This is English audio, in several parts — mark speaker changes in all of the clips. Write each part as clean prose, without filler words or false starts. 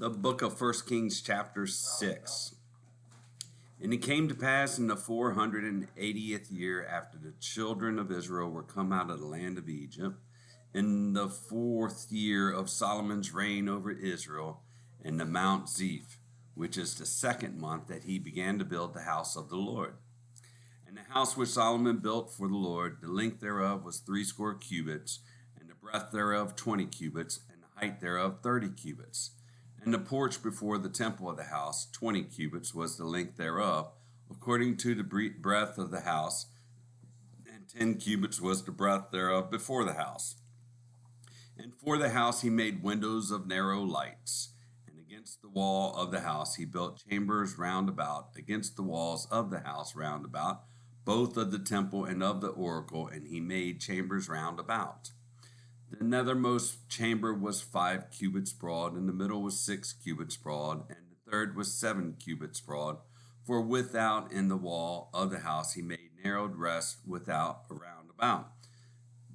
Speaker 1: The book of First Kings, chapter 6. And it came to pass in the 480th year after the children of Israel were come out of the land of Egypt, in the 4th year of Solomon's reign over Israel, in the Mount Zeph, which is the 2nd month, that he began to build the house of the Lord. And the house which Solomon built for the Lord, the length thereof was 80 cubits, and the breadth thereof 20 cubits, and the height thereof 30 cubits. And the porch before the temple of the house, 20 cubits was the length thereof, according to the breadth of the house, and 10 cubits was the breadth thereof before the house. And for the house he made windows of narrow lights. And against the wall of the house he built chambers round about, against the walls of the house round about, both of the temple and of the oracle, and he made chambers round about. The nethermost chamber was 5 cubits broad, and the middle was 6 cubits broad, and the third was 7 cubits broad. For without in the wall of the house he made narrowed rests without around about,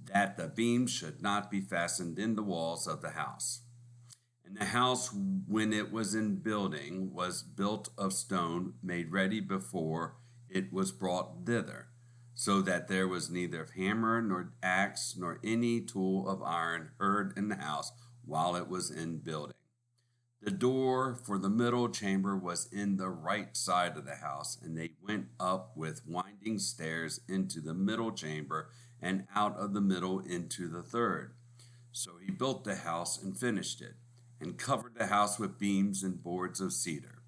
Speaker 1: that the beams should not be fastened in the walls of the house. And the house, when it was in building, was built of stone, made ready before it was brought thither, so that there was neither hammer nor axe nor any tool of iron heard in the house while it was in building. The door for the middle chamber was in the right side of the house, and they went up with winding stairs into the middle chamber, and out of the middle into the third. So he built the house and finished it, and covered the house with beams and boards of cedar.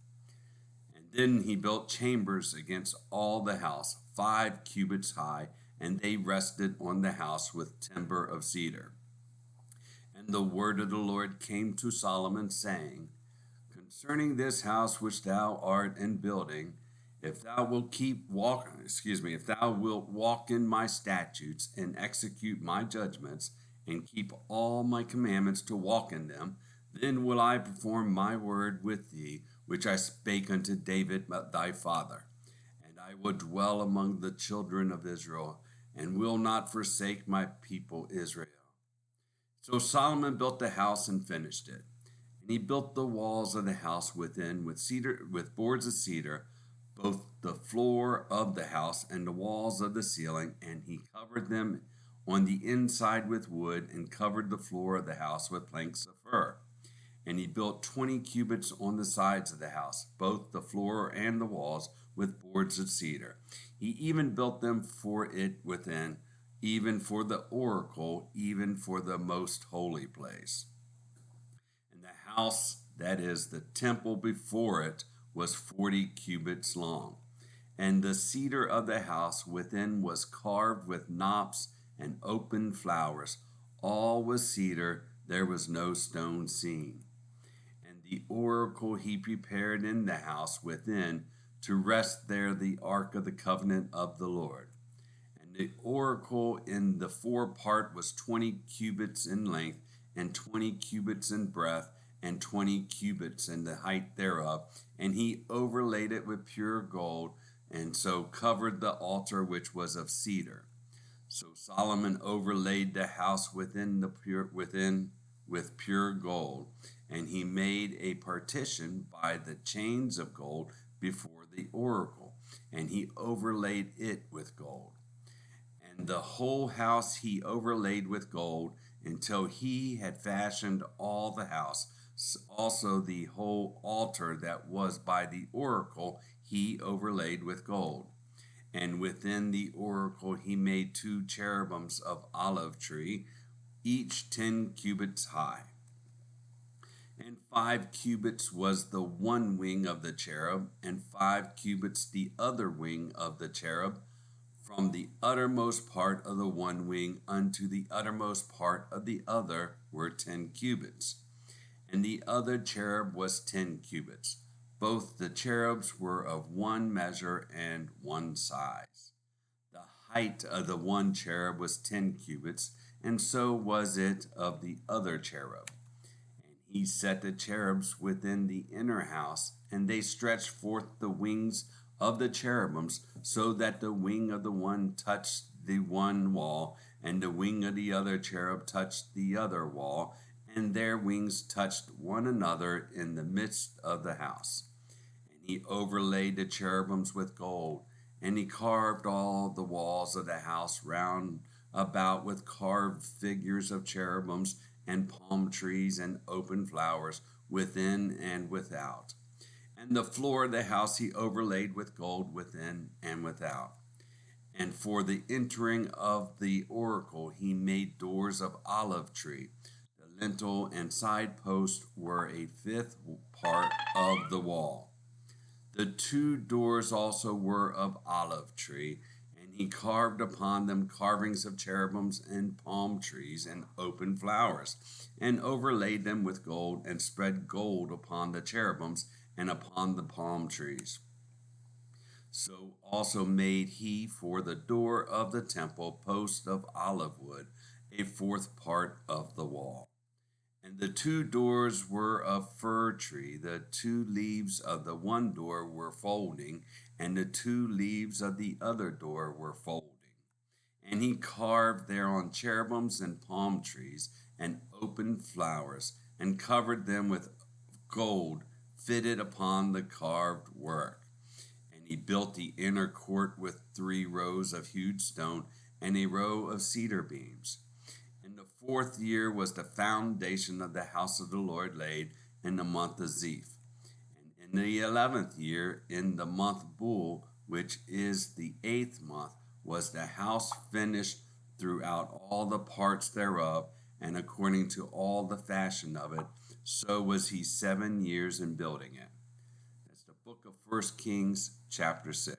Speaker 1: And then he built chambers against all the house, 5 cubits high, and they rested on the house with timber of cedar. And the word of the Lord came to Solomon, saying, Concerning this house which thou art in building, if thou wilt if thou wilt walk in my statutes and execute my judgments, and keep all my commandments to walk in them, then will I perform my word with thee, which I spake unto David thy father. And I will dwell among the children of Israel, and will not forsake my people Israel. So Solomon built the house and finished it. And he built the walls of the house within with boards of cedar, both the floor of the house and the walls of the ceiling, and he covered them on the inside with wood, and covered the floor of the house with planks of fir. And he built 20 cubits on the sides of the house, both the floor and the walls, with boards of cedar. He even built them for it within, even for the oracle, even for the most holy place. And the house, that is, the temple before it, was 40 cubits long. And the cedar of the house within was carved with knops and open flowers. All was cedar, there was no stone seen. And the oracle he prepared in the house within, to rest there the ark of the covenant of the Lord. And the oracle in the forepart was 20 cubits in length, and 20 cubits in breadth, and 20 cubits in the height thereof. And he overlaid it with pure gold, and so covered the altar which was of cedar. So Solomon overlaid the house within with pure gold, and he made a partition by the chains of gold before the oracle, and he overlaid it with gold. And the whole house he overlaid with gold, until he had fashioned all the house. Also the whole altar that was by the oracle he overlaid with gold. And within the oracle he made 2 cherubims of olive tree, each 10 cubits high. And 5 cubits was the one wing of the cherub, and 5 cubits the other wing of the cherub. From the uttermost part of the one wing unto the uttermost part of the other were 10 cubits. And the other cherub was 10 cubits. Both the cherubs were of one measure and one size. The height of the one cherub was 10 cubits, and so was it of the other cherub. And he set the cherubs within the inner house, and they stretched forth the wings of the cherubims, so that the wing of the one touched the one wall, and the wing of the other cherub touched the other wall, and their wings touched one another in the midst of the house. And he overlaid the cherubims with gold, and he carved all the walls of the house round about with carved figures of cherubims and palm trees and open flowers within and without. And the floor of the house he overlaid with gold within and without. And for the entering of the oracle he made doors of olive tree. The lintel and side posts were a fifth part of the wall. The two doors also were of olive tree, and he carved upon them carvings of cherubims and palm trees and open flowers, and overlaid them with gold, and spread gold upon the cherubims and upon the palm trees. So also made he for the door of the temple posts of olive wood, a fourth part of the wall. And the two doors were of fir tree. The two leaves of the one door were folding, and the two leaves of the other door were folding. And he carved thereon cherubims and palm trees and open flowers, and covered them with gold fitted upon the carved work. And he built the inner court with 3 rows of hewed stone and a row of cedar beams. In the 4th year was the foundation of the house of the Lord laid in the month of Zeph. And in the 11th year, in the month Bul, which is the 8th month, was the house finished throughout all the parts thereof, and according to all the fashion of it, so was he 7 years in building it. That's the book of 1 Kings, chapter 6.